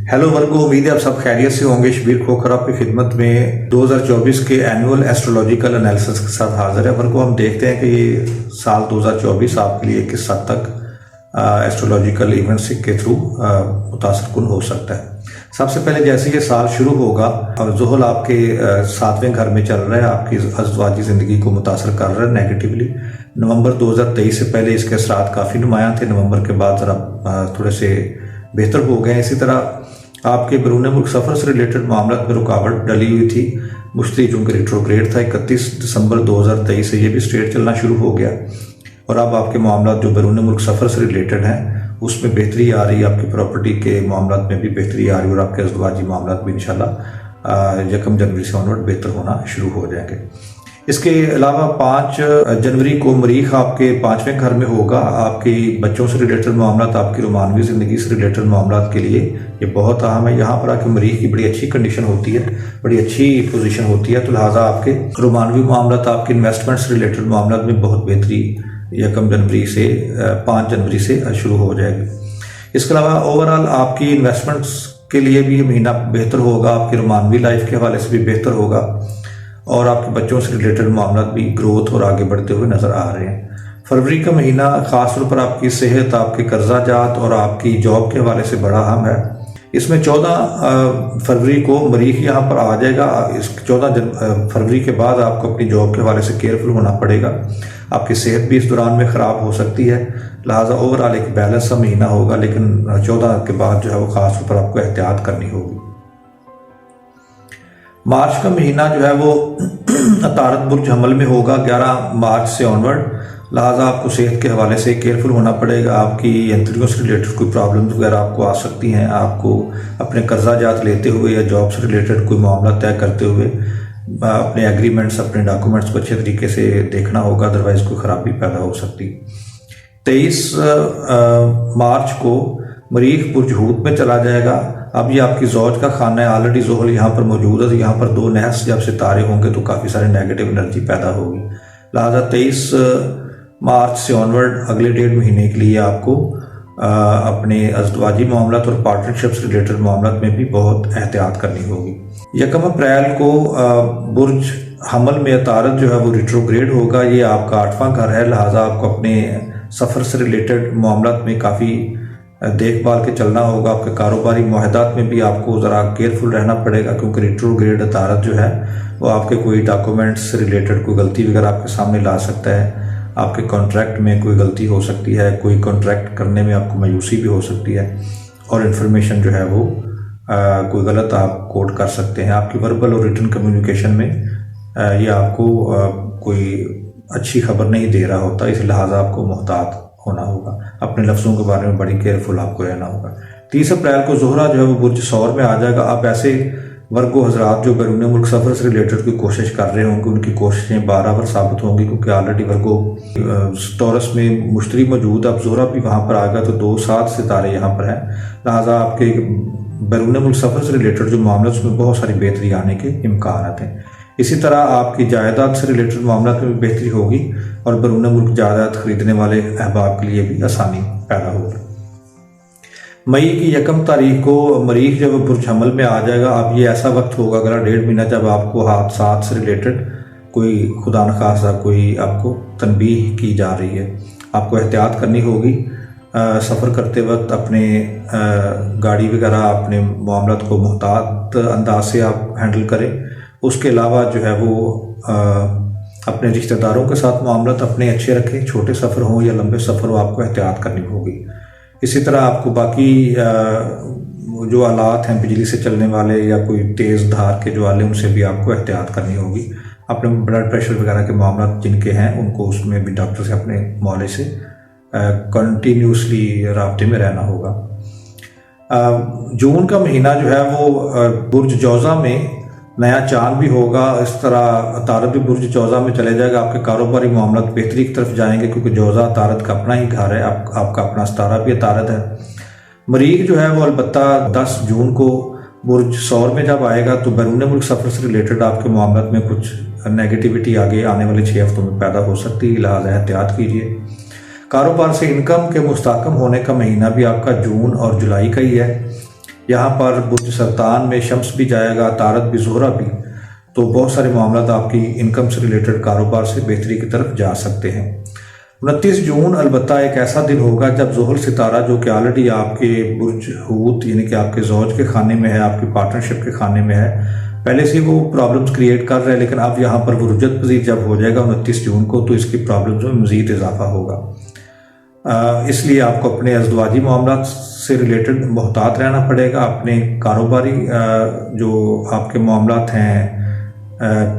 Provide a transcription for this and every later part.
Hello वर्गो, उम्मीद है आप सब खैरियत से होंगे। शबीर खोखर आपकी खिदमत में 2024 के एनुअल एस्ट्रोलॉजिकल एनालिसिस के साथ हाजिर है। वर्गो, हम देखते हैं कि ये साल 2024 आपके लिए किस हद तक एस्ट्रोलॉजिकल इवेंट्स के थ्रू मुतासर कुन हो सकता है। सबसे पहले जैसे ये साल शुरू होगा और ज़ुहल आपके 7वें घर में चल रहा है, आपकी अज़वाजी ज़िंदगी को मुतासर कर रहा है नेगेटिवली। नवंबर 2023 से पहले इसके असरात काफ़ी नुमायाँ थे, नवंबर के बाद ज़रा थोड़े से बेहतर हो गए। इसी तरह आपके बैरून मुल्क सफ़र से रिलेटेड मामलों में रुकावट डली हुई थी। मुश्तरी चूँकि रिट्रोग्रेड था, 31 दिसंबर 2023 से ये भी स्ट्रेट चलना शुरू हो गया और अब आपके मामला जो बैरून मुल्क सफ़र से रिलेटेड हैं उसमें बेहतरी आ रही है। आपकी प्रॉपर्टी के मामला में भी बेहतरी आ रही है और आपके अज़वाजी मामला भी इंशाल्लाह 1 जनवरी से ऑनवर्ड बेहतर होना शुरू हो जाएंगे। इसके अलावा 5 जनवरी को मरीख आपके 5वें घर में होगा। आपके बच्चों से रिलेटेड मामला, आपकी रोमानवी ज़िंदगी से रिलेटेड मामला के लिए ये बहुत अहम है। यहाँ पर आके मरीख की बड़ी अच्छी कंडीशन होती है, बड़ी अच्छी पोजीशन होती है, तो लिहाजा आपके रोमानवी मामला, आपके इन्वेस्टमेंट से रिलेटेड मामला में बहुत बेहतरी 1 जनवरी से 5 जनवरी से शुरू हो जाएगी। इसके अलावा ओवरऑल आपकी इन्वेस्टमेंट्स के लिए भी महीना बेहतर होगा, आपकी रोमानवी लाइफ के हवाले से भी बेहतर होगा और आपके बच्चों से रिलेटेड मामला भी ग्रोथ और आगे बढ़ते हुए नज़र आ रहे हैं। फरवरी का महीना ख़ास तौर पर आपकी सेहत, आपके कर्जा जात और आपकी जॉब के हवाले से बड़ा अहम है। इसमें 14 फरवरी को मरीख यहाँ पर आ जाएगा। इस 14 फरवरी के बाद आपको अपनी जॉब के हवाले से केयरफुल होना पड़ेगा। आपकी सेहत भी इस दौरान में ख़राब हो सकती है, लिहाजा ओवरऑल एक बैलेंस सा महीना होगा, लेकिन 14 के बाद जो है वो ख़ास तौर पर आपको एहतियात करनी होगी। मार्च का महीना जो है वो अतारत बुर्ज हमल में होगा 11 मार्च से ऑनवर्ड, लिहाजा आपको सेहत के हवाले से केयरफुल होना पड़ेगा। आपकी यंत्रियों से रिलेटेड कोई प्रॉब्लम्स वगैरह आपको आ सकती हैं। आपको अपने कर्जा जात लेते हुए या जॉब से रिलेटेड कोई मामला तय करते हुए अपने एग्रीमेंट्स, अपने डॉक्यूमेंट्स को अच्छे तरीके से देखना होगा, अदरवाइज कोई ख़राबी पैदा हो सकती। 23 मार्च को मरीख बुर्ज हूत में चला जाएगा। अब ये आपकी ज़ौज का खाना है, ऑलरेडी ज़ुहल यहाँ पर मौजूद है, तो यहाँ पर 2 नहस जब सितारे होंगे तो काफ़ी सारे नेगेटिव एनर्जी पैदा होगी। लिहाजा 23 मार्च से ऑनवर्ड अगले 1.5 महीने के लिए आपको अपने अज़वाजी मामला और पार्टनरशिप से रिलेटेड मामला में भी बहुत एहतियात करनी होगी। 1 अप्रैल को बुर्ज हमल में अतारत जो है वो रिट्रोग्रेड होगा। ये आपका 8वां घर है, लिहाजा आपको अपने सफ़र से रिलेटेड मामला में काफ़ी देखभाल के चलना होगा। आपके कारोबारी मुआहदात में भी आपको ज़रा केयरफुल रहना पड़ेगा, क्योंकि रिट्रोग्रेड अतारत जो है वो आपके कोई डॉक्यूमेंट्स से रिलेटेड कोई गलती वगैरह आपके सामने ला सकता है। आपके कॉन्ट्रैक्ट में कोई गलती हो सकती है, कोई कॉन्ट्रैक्ट करने में आपको मायूसी भी हो सकती है और इन्फॉर्मेशन जो है वो कोई गलत आप कोड कर सकते हैं। आपकी वर्बल और रिटन कम्युनिकेशन में ये आपको कोई अच्छी खबर नहीं दे रहा होता, इस लिहाजा आपको मुहतात होना होगा। अपने लफ्ज़ों के बारे में बड़ी केयरफुल आपको रहना होगा। 30 अप्रैल को ज़ोहरा जो है वो बुर्ज सौर में आ जाएगा। आप ऐसे वर्गो हजरात जो बैरून मुल्क सफ़र से रिलेटेड कोई कोशिश कर रहे होंगे, उनकी कोशिशें बराबर साबित होंगी, क्योंकि ऑलरेडी वर्गो टॉरस में मुश्तरी मौजूद है। अब ज़ोहरा भी वहाँ पर आ गया, तो 2-7 सितारे यहाँ पर हैं। लिहाजा आपके बैरून मुल्क सफ़र से रिलेटेड जो मामला उसमें बहुत सारी बेहतरी आने के इम्कान हैं। इसी तरह आपकी जायदाद से रिलेटेड मामला में भी बेहतरी होगी और बैरून मुल्क जायदाद खरीदने वाले अहबाब के लिए भी आसानी पैदा होगी। मई की 1 तारीख को मरीख जब बुर्ज हमल में आ जाएगा। अब ये ऐसा वक्त होगा अगला 1.5 महीना जब आपको हादसात से रिलेटेड कोई खुदा न खासा कोई आपको तनबीह की जा रही है। आपको एहतियात करनी होगी सफ़र करते वक्त। अपने गाड़ी वगैरह, अपने मामलात को मुहतात अंदाज से आप हैंडल करें। उसके अलावा जो है वो अपने रिश्तेदारों के साथ मामलात अपने अच्छे रखें, छोटे सफ़र हों या लंबे सफ़र हो, आपको एहतियात करनी होगी। इसी तरह आपको बाकी जो आलात हैं बिजली से चलने वाले या कोई तेज़ धार के जो आले, उनसे भी आपको एहतियात करनी होगी। अपने ब्लड प्रेशर वगैरह के मामला जिनके हैं उनको उसमें भी डॉक्टर से, अपने मौले से कंटिन्यूसली राब्ते में रहना होगा। जून का महीना जो है वो बुर्ज जौज़ा में नया चांद भी होगा। इस तरह तारत भी बुर्ज जौज़ा में चले जाएगा। आपके कारोबारी मामला बेहतरी की तरफ जाएंगे, क्योंकि जौज़ा तारत का अपना ही घर है, आपका अपना सितारा भी तारत है। मरीख जो है वो अलबत्ता 10 जून को बुर्ज सौर में जब आएगा तो बैरून मुल्क सफ़र से रिलेटेड आपके मामला में कुछ नेगेटिविटी आगे आने वाले 6 हफ्तों में पैदा हो सकती है, लिहाजा एहतियात कीजिए। कारोबार से इनकम के मुस्तहकम होने का महीना भी आपका जून और जुलाई का ही है। यहाँ पर बुर्ज सरतान में शम्स भी जाएगा, अतारत भी, ज़ोहरा भी, तो बहुत सारे मामला आपकी इनकम से रिलेटेड कारोबार से बेहतरी की तरफ जा सकते हैं। 29 जून अलबत्ता एक ऐसा दिन होगा जब ज़ोहल सितारा, जो कि ऑलरेडी आपके बुर्ज हूत यानी कि आपके ज़ौज के खाने में है, आपकी पार्टनरशिप के खाने में है, पहले से वो प्रॉब्लम्स क्रिएट कर रहे हैं, लेकिन अब यहाँ पर वो रुजत पजीर जब हो जाएगा 29 जून को, तो इसकी प्रॉब्लम्स में मज़ीद इजाफा होगा। इसलिए आपको अपने अज़दवाजी मामला से रिलेटेड मोहतात रहना पड़ेगा। अपने कारोबारी जो आपके मामलात हैं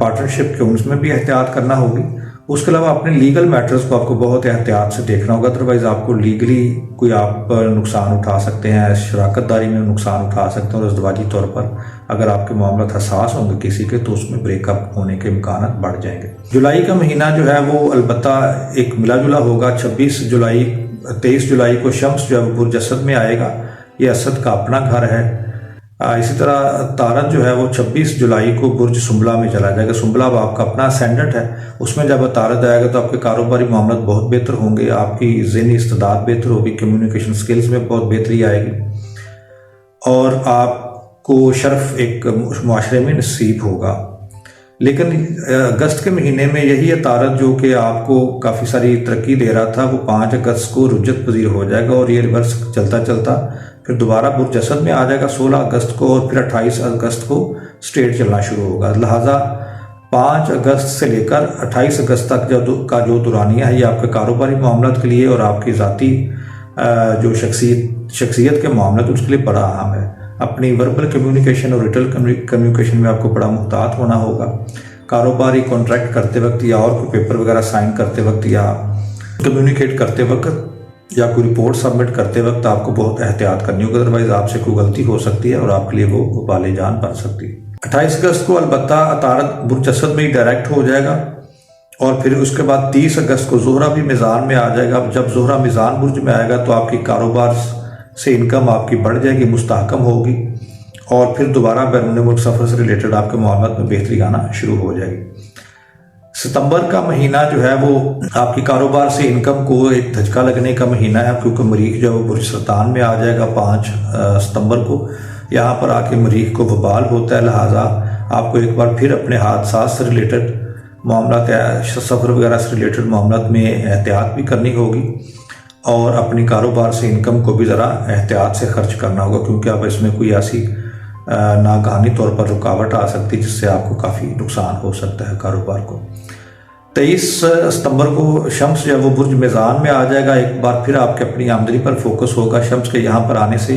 पार्टनरशिप के, उसमें भी एहतियात करना होगी। उसके अलावा अपने लीगल मैटर्स को आपको बहुत एहतियात से देखना होगा, अदरवाइज़ आपको लीगली कोई आप नुकसान उठा सकते हैं, शराकत दारी में नुकसान उठा सकते हैं, और अज़दवाजी तौर पर अगर आपके मामला हसास होंगे किसी के, तो उसमें ब्रेकअप होने के इम्कान बढ़ जाएंगे। जुलाई का महीना जो है वो अलबत्ता एक मिला जुला होगा। 23 जुलाई को शम्स जो है बुर्ज असद में आएगा, ये असद का अपना घर है। इसी तरह तारत जो है वो 26 जुलाई को बुर्ज सुंबला में चला जाएगा। सुंबला अब आपका अपना असेंडेंट है, उसमें जब तारत आएगा तो आपके कारोबारी मामला बहुत बेहतर होंगे, आपकी ज़हनी इस्तेदाद बेहतर होगी, कम्युनिकेशन स्किल्स में बहुत बेहतरी आएगी, और आपको शर्फ एक मुआशरे में नसीब होगा। लेकिन अगस्त के महीने में यही तारत जो कि आपको काफ़ी सारी तरक्की दे रहा था, वो 5 अगस्त को रुजत पजीर हो जाएगा, और ये रिवर्स चलता चलता फिर दोबारा बुर्ज असद में आ जाएगा 16 अगस्त को, और फिर 28 अगस्त को स्ट्रेट चलना शुरू होगा। लिहाजा 5 अगस्त से लेकर 28 अगस्त तक जो दुरानिया है, ये आपके कारोबारी मामला के लिए और आपकी ज़ाती जो शख्सियत के मामला तो उसके लिए बड़ा अहम है। अपनी वर्बल कम्युनिकेशन और रिटल कम्युनिकेशन में आपको बड़ा मुहतात होना होगा। कारोबारी कॉन्ट्रैक्ट करते वक्त या और कोई पेपर वगैरह साइन करते वक्त या कम्युनिकेट करते वक्त या कोई रिपोर्ट सबमिट करते वक्त आपको बहुत एहतियात करनी होगी, अदरवाइज आपसे कोई गलती हो सकती है और आपके लिए वो बाले जान बन सकती है। 28 अगस्त को अलबत्ता अतारत बुर्ज असद में ही डायरेक्ट हो जाएगा, और फिर उसके बाद 30 अगस्त को ज़ोहरा भी मीज़ान में आ जाएगा। अब जब ज़ोहरा मीज़ान बुर्ज में आएगा तो आपकी कारोबार से इनकम आपकी बढ़ जाएगी, मुस्तहकम होगी, और फिर दोबारा बैरून मुल्क सफ़र से रिलेटेड आपके मामलों में बेहतरी आना शुरू हो जाएगी। सितंबर का महीना जो है वो आपकी कारोबार से इनकम को एक धचका लगने का महीना है, क्योंकि मरीख जो है वो बुर्ज सरतान में आ जाएगा 5 सितंबर को। यहाँ पर आके मरीख को वबाल होता है, लिहाजा आपको एक बार फिर अपने हादसा से रिलेटेड मामला, सफ़र वगैरह से रिलेटेड मामला में एहतियात भी करनी होगी, और अपनी कारोबार से इनकम को भी ज़रा एहतियात से खर्च करना होगा, क्योंकि अब इसमें कोई ऐसी नागहानी तौर पर रुकावट आ सकती है जिससे आपको काफ़ी नुकसान हो सकता है कारोबार को। 23 सितंबर को शम्स जो है वो बुर्ज मीज़ान में आ जाएगा। एक बार फिर आपके अपनी आमदनी पर फोकस होगा। शम्स के यहाँ पर आने से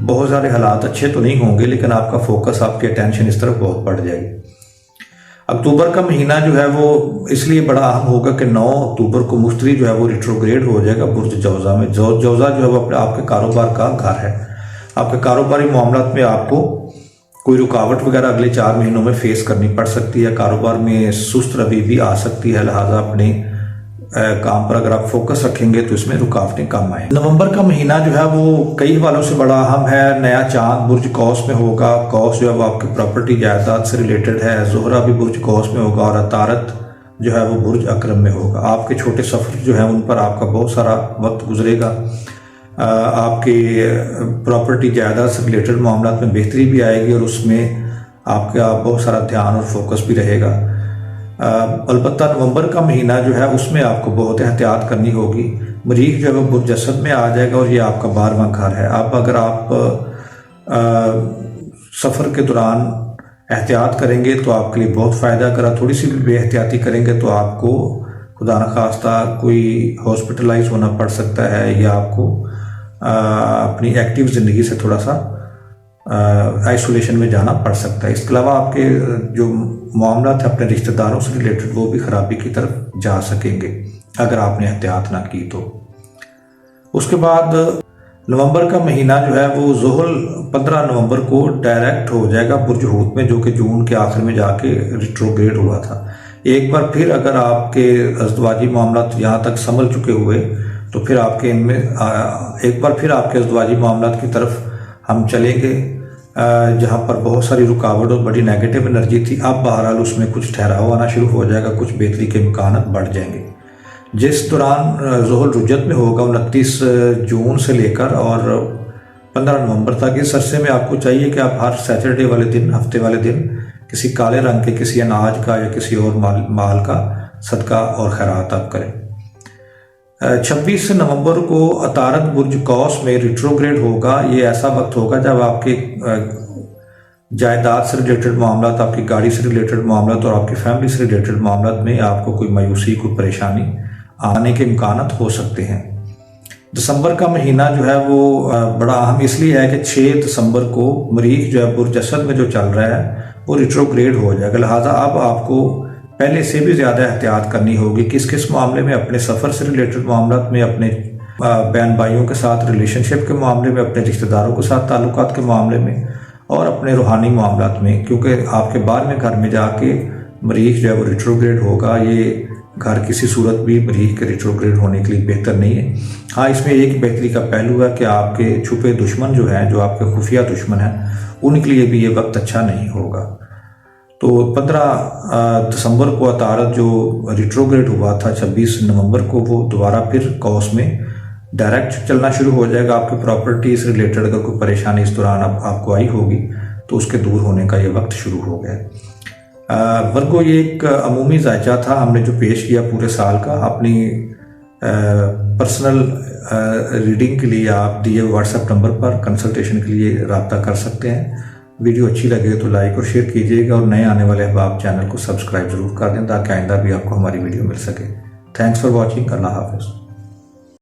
बहुत सारे हालात अच्छे तो नहीं होंगे, लेकिन आपका फोकस, आपकी अटेंशन इस तरफ बहुत बढ़ जाएगी। अक्टूबर का महीना जो है वो इसलिए बड़ा अहम होगा कि 9 अक्टूबर को मुश्तरी जो है वो रिट्रोग्रेड हो जाएगा बुर्ज जौज़ा में। जौज़ा जो है वो आपके कारोबार का घर है। आपके कारोबारी मामला में आपको कोई रुकावट वगैरह अगले 4 महीनों में फेस करनी पड़ सकती है, कारोबार में सुस्त रवि भी आ सकती है, लिहाजा अपने काम पर अगर आप फोकस रखेंगे तो इसमें रुकावटें कम आएंगी। नवंबर का महीना जो है वो कई हवालों से बड़ा अहम है। नया चांद बुर्ज कौस में होगा। कौस जो है वो आपकी प्रॉपर्टी जायदाद से रिलेटेड है। ज़ोहरा भी बुर्ज कौस में होगा, और अतारत जो है वो बुर्ज अकरम में होगा। आपके छोटे सफ़र जो है उन पर आपका बहुत सारा वक्त गुजरेगा। आपके प्रॉपर्टी जायदाद से रिलेटेड मामला में बेहतरी भी आएगी, और उसमें आपका बहुत सारा ध्यान और फोकस भी रहेगा। अलबत्ता नवंबर का महीना जो है उसमें आपको बहुत एहतियात करनी होगी। मरीख जो है वो बुर्ज असद में आ जाएगा, और ये आपका 12वां घर है। अब अगर आप सफ़र के दौरान एहतियात करेंगे तो आपके लिए बहुत फ़ायदा। अगर आप थोड़ी सी भी बेहतियाती करेंगे तो आपको खुदा न खास्ता कोई हॉस्पिटलाइज होना पड़ सकता है, या आपको अपनी एक्टिव ज़िंदगी से थोड़ा सा आइसोलेशन में जाना पड़ सकता है। इसके अलावा आपके जो मामला थे अपने रिश्तेदारों से रिलेटेड, वो भी ख़राबी की तरफ जा सकेंगे अगर आपने एहतियात ना की तो। उसके बाद नवंबर का महीना जो है वो ज़ोहल 15 नवंबर को डायरेक्ट हो जाएगा बुर्ज हूत में, जो कि जून के आखिर में जाके रिट्रोग्रेड हुआ था। एक बार फिर अगर आपके अज़दवाजी मामला यहाँ तक संभल चुके हुए तो फिर आपके इनमें एक बार फिर आपके अज़दवाजी मामला की तरफ हम चलेंगे, जहाँ पर बहुत सारी रुकावट और बड़ी नेगेटिव एनर्जी थी। अब बहरहाल उसमें कुछ ठहराव आना शुरू हो जाएगा, कुछ बेहतरी के इम्कान बढ़ जाएंगे। जिस दौरान ज़ोहल रुजत में होगा 29 जून से लेकर और 15 نومبر تک اس عرصے میں آپ کو چاہیے کہ آپ ہر سیٹرڈے والے دن، ہفتے والے دن کسی کالے رنگ کے کسی اناج کا یا کسی اور مال کا صدقہ اور خیرات آپ کریں۔ 26 نومبر کو عطارد برج قوس میں ریٹروگریڈ ہوگا۔ یہ ایسا وقت ہوگا جب آپ کے جائیداد سے ریلیٹڈ معاملات، آپ کی گاڑی سے ریلیٹڈ معاملات اور آپ کی فیملی سے ریلیٹڈ معاملات میں آپ کو کوئی مایوسی، کوئی پریشانی آنے کے امکانات ہو سکتے ہیں۔ دسمبر کا مہینہ جو ہے وہ بڑا اہم اس لیے ہے کہ 6 دسمبر کو مریخ جو ہے برج اسد میں جو چل رہا ہے وہ ریٹروگریڈ ہو جائے گا، لہٰذا اب آپ کو پہلے سے بھی زیادہ احتیاط کرنی ہوگی کس معاملے میں، اپنے سفر سے ریلیٹڈ معاملات میں، اپنے بہن بھائیوں کے ساتھ ریلیشن شپ کے معاملے میں، اپنے رشتہ داروں کے ساتھ تعلقات کے معاملے میں اور اپنے روحانی معاملات میں، کیونکہ آپ کے 12ویں گھر میں جا کے مریخ جو ہے وہ ریٹروگریڈ ہوگا۔ یہ گھر کسی صورت بھی مریخ کے ریٹروگریڈ ہونے کے لیے بہتر نہیں ہے۔ ہاں، اس میں ایک بہتری کا پہلو ہے کہ آپ کے چھپے دشمن جو ہیں، جو آپ کے خفیہ دشمن ہیں، ان کے لیے بھی یہ وقت اچھا نہیں ہوگا۔ تو 15 دسمبر کو عطارد جو ریٹروگریڈ ہوا تھا 26 نومبر کو، وہ دوبارہ پھر قوس میں ڈائریکٹ چلنا شروع ہو جائے گا۔ آپ کی پراپرٹی سے ریلیٹڈ اگر کوئی پریشانی اس دوران آپ کو آئی ہوگی تو اس کے دور ہونے کا یہ وقت شروع ہو گیا۔ ورگو، یہ ایک عمومی ذائچہ تھا ہم نے جو پیش کیا پورے سال کا۔ اپنی پرسنل ریڈنگ کے لیے آپ دیے واٹس ایپ نمبر پر کنسلٹیشن کے لیے رابطہ کر سکتے ہیں۔ ویڈیو اچھی لگے تو لائک اور شیئر کیجیے گا، اور نئے آنے والے احباب چینل کو سبسکرائب ضرور کر دیں تاکہ آئندہ بھی آپ کو ہماری ویڈیو مل سکے۔ Thanks for watching. اللہ حافظ۔